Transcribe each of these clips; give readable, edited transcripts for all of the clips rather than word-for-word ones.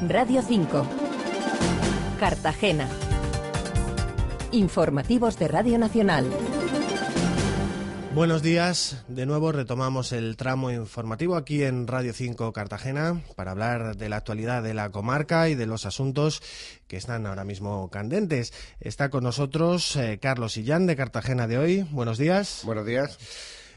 Radio 5. Cartagena. Informativos de Radio Nacional. Buenos días, de nuevo retomamos el tramo informativo aquí en Radio 5 Cartagena para hablar de la actualidad de la comarca y de los asuntos que están ahora mismo candentes. Está con nosotros Carlos Sillán de Cartagena de Hoy. Buenos días. Buenos días.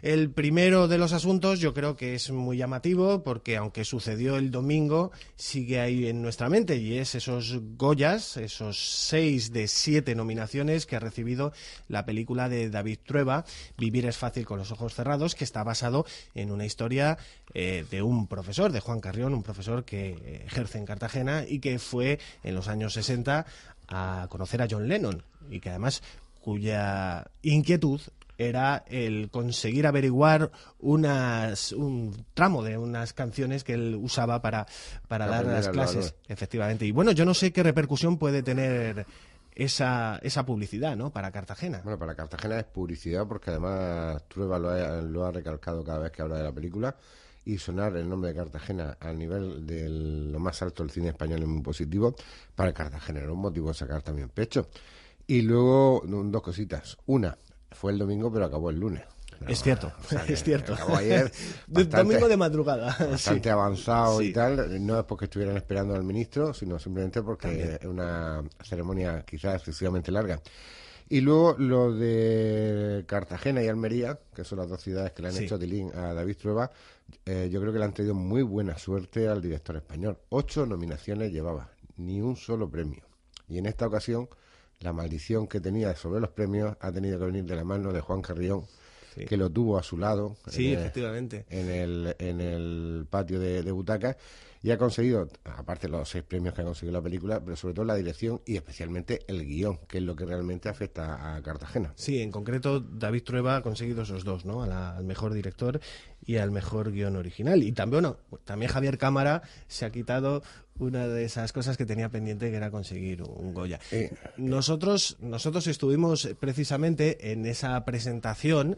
El primero de los asuntos yo creo que es muy llamativo porque aunque sucedió el domingo sigue ahí en nuestra mente y es esos Goyas, esos 6 de 7 nominaciones que ha recibido la película de David Trueba, Vivir es fácil con los ojos cerrados, que está basado en una historia de un profesor, de Juan Carrión, un profesor que ejerce en Cartagena y que fue en los años 60 a conocer a John Lennon y que además cuya inquietud era el conseguir averiguar un tramo de unas canciones que él usaba para dar las clases, efectivamente. Y bueno, yo no sé qué repercusión puede tener esa publicidad, ¿no?, para Cartagena. Bueno, para Cartagena es publicidad porque además Trueba lo ha recalcado cada vez que habla de la película, y sonar el nombre de Cartagena al nivel de lo más alto del cine español es muy positivo. Para Cartagena era un motivo de sacar también pecho. Y luego, dos cositas. Una, fue el domingo, pero acabó el lunes. No, es cierto, o sea, es cierto. Acabó ayer. Domingo de madrugada. Bastante sí. avanzado Sí. y tal. No es porque estuvieran esperando al ministro, sino simplemente porque También es una ceremonia quizás excesivamente larga. Y luego lo de Cartagena y Almería, que son las dos ciudades que le han hecho tilín a David Trueba, yo creo que le han traído muy buena suerte al director español. 8 nominaciones llevaba, ni un solo premio. Y en esta ocasión la maldición que tenía sobre los premios ha tenido que venir de la mano de Juan Carrión, sí, que lo tuvo a su lado, sí, efectivamente, en el patio de butacas, y ha conseguido, aparte de los 6 premios que ha conseguido la película, pero sobre todo la dirección y especialmente el guión, que es lo que realmente afecta a Cartagena. Sí, en concreto David Trueba ha conseguido esos dos, ¿no?, al mejor director y al mejor guión original. Y también, bueno, también Javier Cámara se ha quitado una de esas cosas que tenía pendiente, que era conseguir un Goya. Nosotros estuvimos precisamente en esa presentación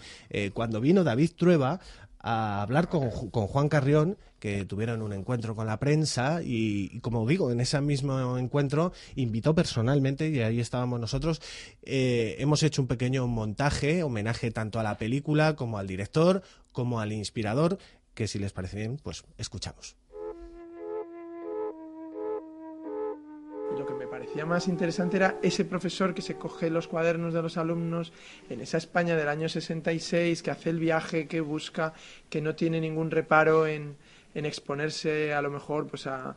cuando vino David Trueba a hablar con Juan Carrión, que tuvieron un encuentro con la prensa y como digo, en ese mismo encuentro invitó personalmente, y ahí estábamos nosotros. Hemos hecho un pequeño montaje, homenaje tanto a la película como al director, como al inspirador, que si les parece bien, pues escuchamos. Lo que me parecía más interesante era ese profesor que se coge los cuadernos de los alumnos en esa España del año 66, que hace el viaje, que busca, que no tiene ningún reparo en exponerse a lo mejor pues a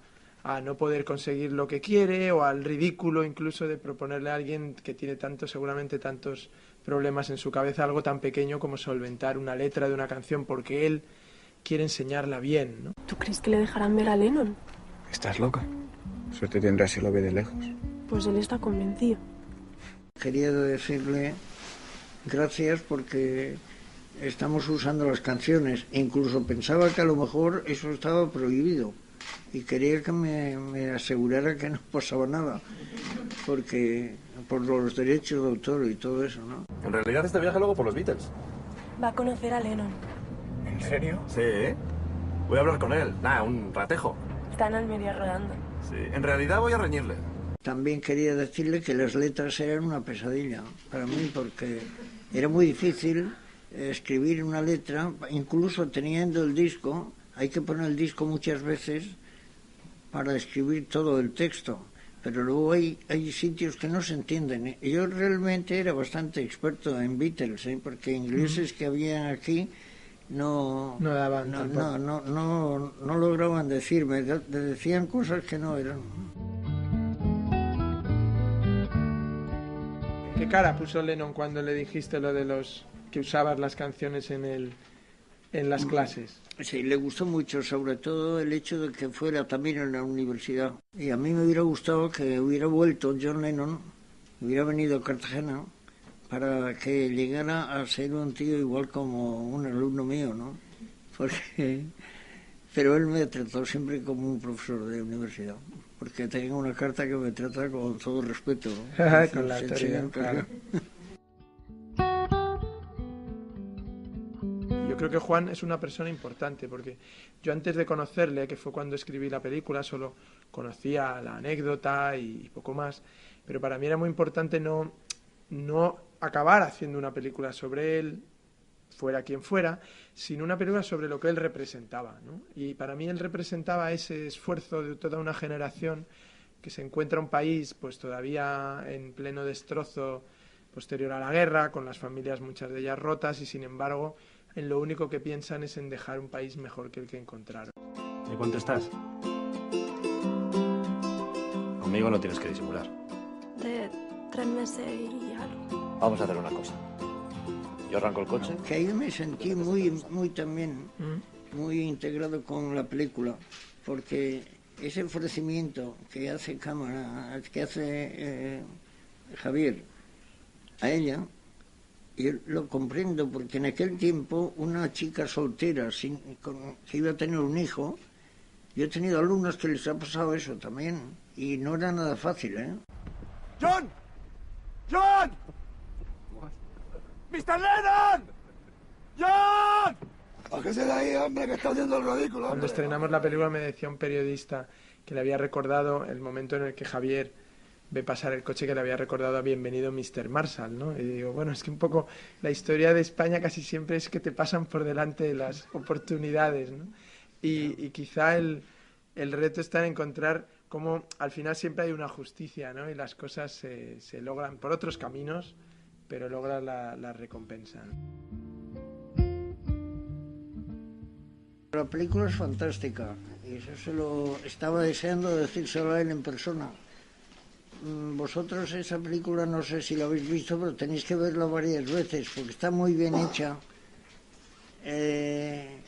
no poder conseguir lo que quiere, o al ridículo incluso de proponerle a alguien que tiene seguramente tantos problemas en su cabeza, algo tan pequeño como solventar una letra de una canción porque él quiere enseñarla bien, ¿no? ¿Tú crees que le dejarán ver a Lennon? ¿Estás loca? Suerte tendrá si lo ve de lejos. Pues él está convencido. Quería decirle gracias porque estamos usando las canciones. Incluso pensaba que a lo mejor eso estaba prohibido y quería que me asegurara que no pasaba nada, porque por los derechos de autor y todo eso, ¿no? En realidad este viaje luego por los Beatles. Va a conocer a Lennon. ¿En serio? Sí. Voy a hablar con él. Un ratejo. Está en Almería rodando. Sí. En realidad voy a reñirle. También quería decirle que las letras eran una pesadilla para mí, porque era muy difícil escribir una letra, incluso teniendo el disco. Hay que poner el disco muchas veces para escribir todo el texto, pero luego hay sitios que no se entienden. Yo realmente era bastante experto en Beatles, porque ingleses que había aquí no lograban decirme, decían cosas que no eran. ¿Qué cara puso Lennon cuando le dijiste lo de los que usabas las canciones en las clases? Sí, le gustó mucho, sobre todo el hecho de que fuera también en la universidad. Y a mí me hubiera gustado que hubiera vuelto John Lennon, hubiera venido a Cartagena, para que llegara a ser un tío igual como un alumno mío, ¿no? Pero él me trató siempre como un profesor de universidad, porque tengo una carta que me trata con todo respeto, ¿no? Con la autoridad, claro. Yo creo que Juan es una persona importante, porque yo antes de conocerle, que fue cuando escribí la película, solo conocía la anécdota y poco más, pero para mí era muy importante no acabar haciendo una película sobre él, fuera quien fuera, sino una película sobre lo que él representaba, ¿no? Y para mí él representaba ese esfuerzo de toda una generación que se encuentra un país pues todavía en pleno destrozo posterior a la guerra, con las familias muchas de ellas rotas, y sin embargo en lo único que piensan es en dejar un país mejor que el que encontraron. ¿De cuánto estás? Conmigo no tienes que disimular. De 3 meses y algo. Vamos a hacer una cosa. Yo arranco el coche. Que ahí me sentí muy también, muy integrado con la película, porque ese ofrecimiento que hace Javier a ella, yo lo comprendo, porque en aquel tiempo una chica soltera que iba a tener un hijo, yo he tenido alumnos que les ha pasado eso también, y no era nada fácil, ¿eh? ¡John! ¡John! ¡Mr. Lennon! ¡John! Bájese de ahí, hombre, que está haciendo el ridículo. Cuando estrenamos la película me decía un periodista que le había recordado el momento en el que Javier ve pasar el coche, que le había recordado a Bienvenido Mr. Marshall, ¿no? Y digo, bueno, es que un poco la historia de España casi siempre es que te pasan por delante las oportunidades, ¿no? Y quizá el reto está en encontrar cómo al final siempre hay una justicia, ¿no? Y las cosas se logran por otros caminos, pero logran la recompensa. La película es fantástica, y eso se lo estaba deseando decírselo a él en persona. Vosotros esa película no sé si la habéis visto, pero tenéis que verla varias veces, porque está muy bien hecha.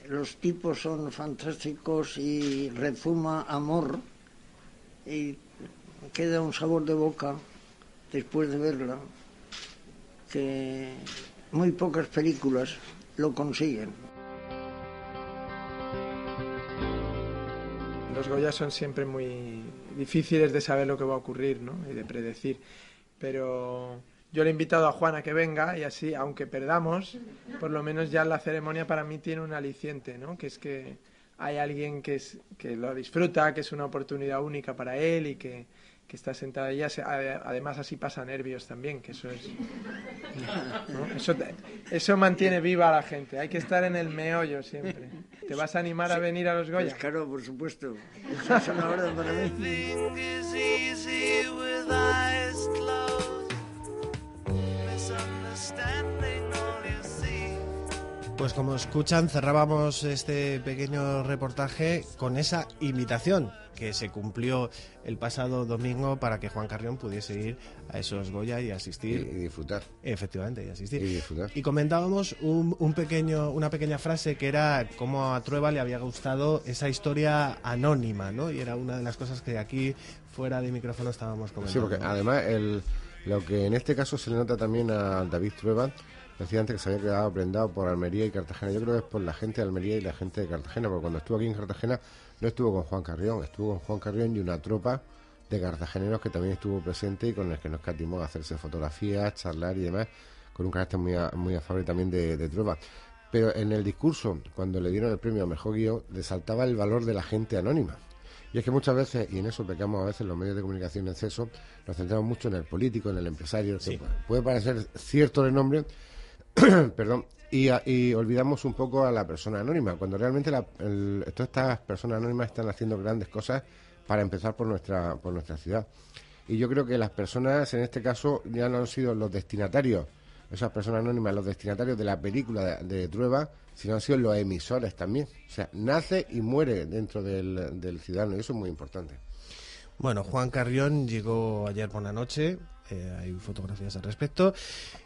Los tipos son fantásticos y rezuma amor, y queda un sabor de boca después de verla, que muy pocas películas lo consiguen. Los Goya son siempre muy difíciles de saber lo que va a ocurrir, ¿no? Y de predecir. Pero yo le he invitado a Juan a que venga, y así, aunque perdamos, por lo menos ya la ceremonia para mí tiene un aliciente, ¿no? Que es que hay alguien que lo disfruta, que es una oportunidad única para él y que está sentada allí. Además así pasa nervios también, que eso es, ¿no? Eso mantiene viva a la gente. Hay que estar en el meollo siempre. ¿Te vas a animar a venir a los Goya? Pues claro, por supuesto. Eso es una orden para mí. Pues como escuchan, cerrábamos este pequeño reportaje con esa invitación que se cumplió el pasado domingo para que Juan Carrión pudiese ir a esos Goya y asistir. Y disfrutar. Efectivamente, y asistir. Y disfrutar. Y comentábamos una pequeña frase que era cómo a Trueba le había gustado esa historia anónima, ¿no? Y era una de las cosas que aquí, fuera de micrófono, estábamos comentando. Sí, porque además lo que en este caso se le nota también a David Trueba, decía antes que se había quedado prendado por Almería y Cartagena. Yo creo que es por la gente de Almería y la gente de Cartagena, porque cuando estuvo aquí en Cartagena no estuvo con Juan Carrión, estuvo con Juan Carrión y una tropa de cartageneros que también estuvo presente y con el que nos escatimó a hacerse fotografías, charlar y demás, con un carácter muy afable también de Trueba. Pero en el discurso, cuando le dieron el premio a Mejor Guión, resaltaba el valor de la gente anónima. Y es que muchas veces, y en eso pecamos a veces los medios de comunicación en exceso, nos centramos mucho en el político, en el empresario, sí, que puede parecer cierto el nombre, perdón, y olvidamos un poco a la persona anónima, cuando realmente todas estas personas anónimas están haciendo grandes cosas para empezar por nuestra ciudad. Y yo creo que las personas, en este caso, ya no han sido los destinatarios, esas personas anónimas, los destinatarios de la película de Trueba, sino han sido los emisores también. O sea, nace y muere dentro del ciudadano, y eso es muy importante. Bueno, Juan Carrión llegó ayer por la noche, hay fotografías al respecto.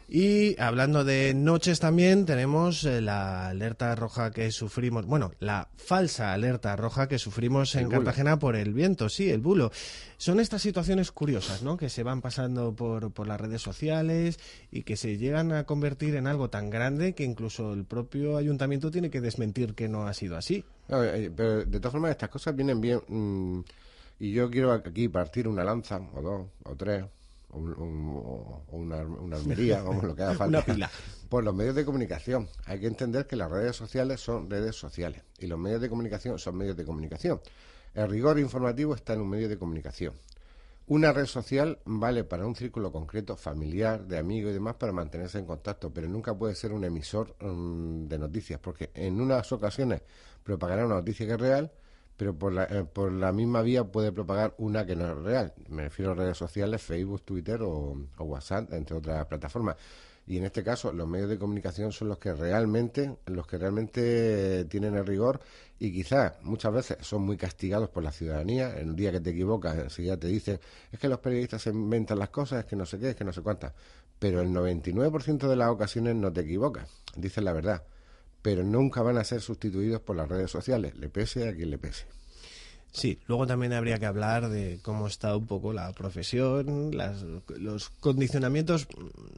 Y hablando de noches también, tenemos la alerta roja que sufrimos, bueno, la falsa alerta roja que sufrimos en Cartagena por el viento, sí, el bulo. Son estas situaciones curiosas, ¿no?, que se van pasando por las redes sociales y que se llegan a convertir en algo tan grande que incluso el propio ayuntamiento tiene que desmentir que no ha sido así. Pero de todas formas estas cosas vienen bien, y yo quiero aquí partir una lanza, o dos, o tres, o una armería, vamos, lo que haga falta. Una pila. Pues los medios de comunicación. Hay que entender que las redes sociales son redes sociales y los medios de comunicación son medios de comunicación. El rigor informativo está en un medio de comunicación. Una red social vale para un círculo concreto, familiar, de amigos y demás, para mantenerse en contacto, pero nunca puede ser un emisor de noticias, porque en unas ocasiones propagará una noticia que es real, pero por la misma vía puede propagar una que no es real. Me refiero a redes sociales, Facebook, Twitter o WhatsApp, entre otras plataformas. Y en este caso, los medios de comunicación son los que realmente tienen el rigor y quizás muchas veces son muy castigados por la ciudadanía. En un día que te equivocas, enseguida te dicen, es que los periodistas se inventan las cosas, es que no sé qué, es que no sé cuántas. Pero el 99% de las ocasiones no te equivocas, dicen la verdad. Pero nunca van a ser sustituidos por las redes sociales, le pese a quien le pese. Sí, luego también habría que hablar de cómo está un poco la profesión, los condicionamientos,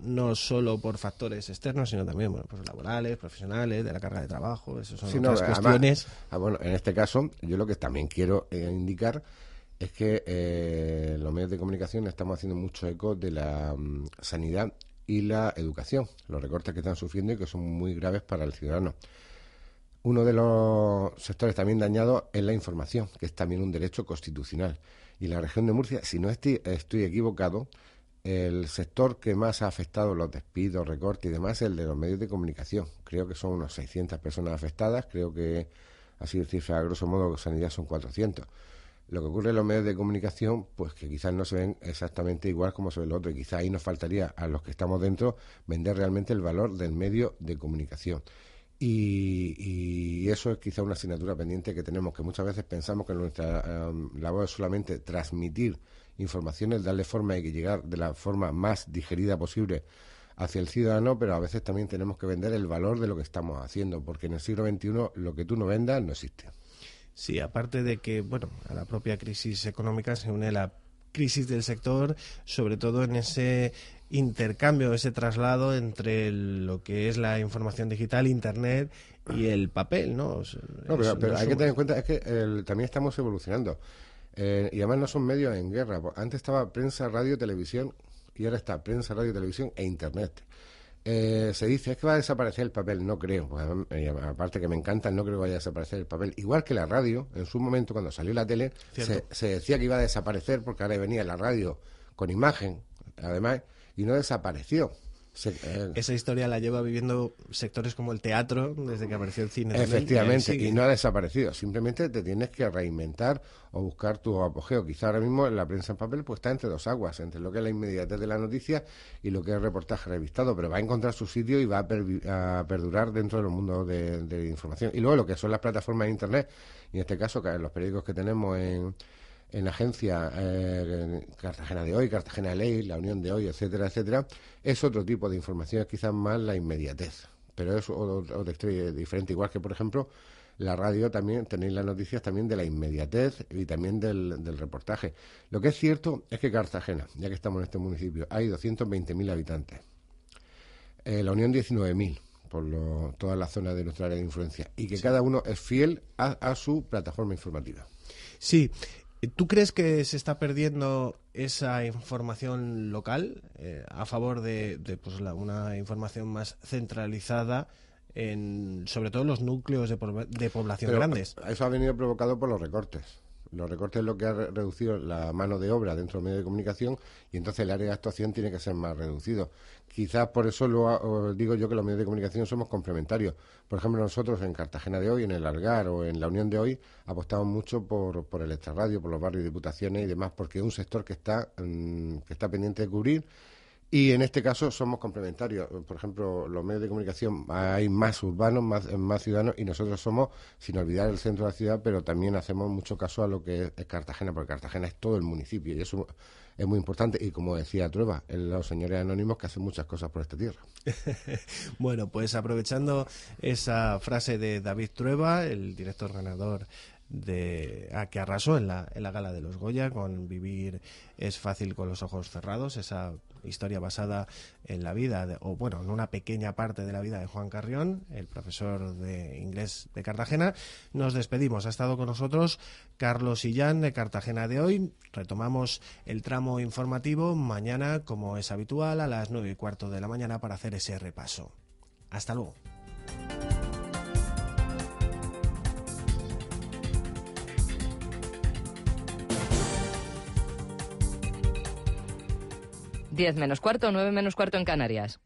no solo por factores externos, sino también pues laborales, profesionales, de la carga de trabajo, eso son otras cuestiones. Bueno, en este caso, yo lo que también quiero indicar es que los medios de comunicación estamos haciendo mucho eco de la sanidad y la educación, los recortes que están sufriendo y que son muy graves para el ciudadano. Uno de los sectores también dañados es la información, que es también un derecho constitucional. Y la región de Murcia, si no estoy equivocado, el sector que más ha afectado los despidos, recortes y demás es el de los medios de comunicación. Creo que son unas 600 personas afectadas, creo que, así de cifra, a grosso modo, sanidad son 400. Lo que ocurre en los medios de comunicación, pues que quizás no se ven exactamente igual como se ve el otro, y quizás ahí nos faltaría a los que estamos dentro vender realmente el valor del medio de comunicación. Y eso es quizá una asignatura pendiente que tenemos, que muchas veces pensamos que nuestra labor es solamente transmitir informaciones, darle forma y que llegar de la forma más digerida posible hacia el ciudadano, pero a veces también tenemos que vender el valor de lo que estamos haciendo, porque en el siglo XXI lo que tú no vendas no existe. Sí, aparte de que, a la propia crisis económica se une la crisis del sector, sobre todo en ese intercambio, ese traslado entre lo que es la información digital, Internet y el papel, ¿no? Pero hay que tener en cuenta es que también estamos evolucionando. Y además no son medios en guerra. Antes estaba prensa, radio, televisión y ahora está prensa, radio, televisión e Internet. Se dice, es que va a desaparecer el papel. No creo, pues, aparte que me encanta, no creo que vaya a desaparecer el papel. Igual que la radio, en su momento cuando salió la tele, se decía que iba a desaparecer porque ahora venía la radio con imagen, además, y no desapareció. Esa historia la lleva viviendo sectores como el teatro desde que apareció el cine. Efectivamente, y no ha desaparecido. Simplemente te tienes que reinventar o buscar tu apogeo. Quizá ahora mismo la prensa en papel pues está entre dos aguas, entre lo que es la inmediatez de la noticia y lo que es reportaje revistado, pero va a encontrar su sitio y va a perdurar dentro del mundo de información. Y luego lo que son las plataformas de Internet, y en este caso los periódicos que tenemos en la agencia Cartagena de Hoy, Cartagena de Ley, La Unión de Hoy, etcétera, etcétera, es otro tipo de información, es quizás más la inmediatez, pero es otra historia diferente, igual que, por ejemplo, la radio también, tenéis las noticias también de la inmediatez y también del reportaje. Lo que es cierto es que Cartagena, ya que estamos en este municipio, hay 220.000 habitantes, La Unión 19.000, por toda la zona de nuestra área de influencia, y que cada uno es fiel a su plataforma informativa. Sí. ¿Tú crees que se está perdiendo esa información local a favor de una información más centralizada sobre todo en los núcleos de población grandes? Eso ha venido provocado por los recortes. Los recortes es lo que ha reducido la mano de obra dentro del medio de comunicación y entonces el área de actuación tiene que ser más reducido. Quizás por eso os digo yo que los medios de comunicación somos complementarios. Por ejemplo, nosotros en Cartagena de Hoy, en el Algar o en La Unión de Hoy apostamos mucho por el extrarradio, por los barrios, diputaciones y demás, porque es un sector que está pendiente de cubrir. Y en este caso somos complementarios. Por ejemplo, los medios de comunicación hay más urbanos, más ciudadanos, y nosotros somos, sin olvidar el centro de la ciudad, pero también hacemos mucho caso a lo que es Cartagena, porque Cartagena es todo el municipio, y eso es muy importante. Y como decía Trueba, los señores anónimos que hacen muchas cosas por esta tierra. Bueno, pues aprovechando esa frase de David Trueba, el director ganador que arrasó en la gala de los Goya con Vivir es fácil con los ojos cerrados, esa historia basada en la vida, en una pequeña parte de la vida de Juan Carrión, el profesor de inglés de Cartagena. Nos despedimos. Ha estado con nosotros Carlos Illán de Cartagena de Hoy. Retomamos el tramo informativo mañana, como es habitual, a las 9:15 de la mañana para hacer ese repaso. Hasta luego. Diez menos cuarto, 9 menos cuarto en Canarias.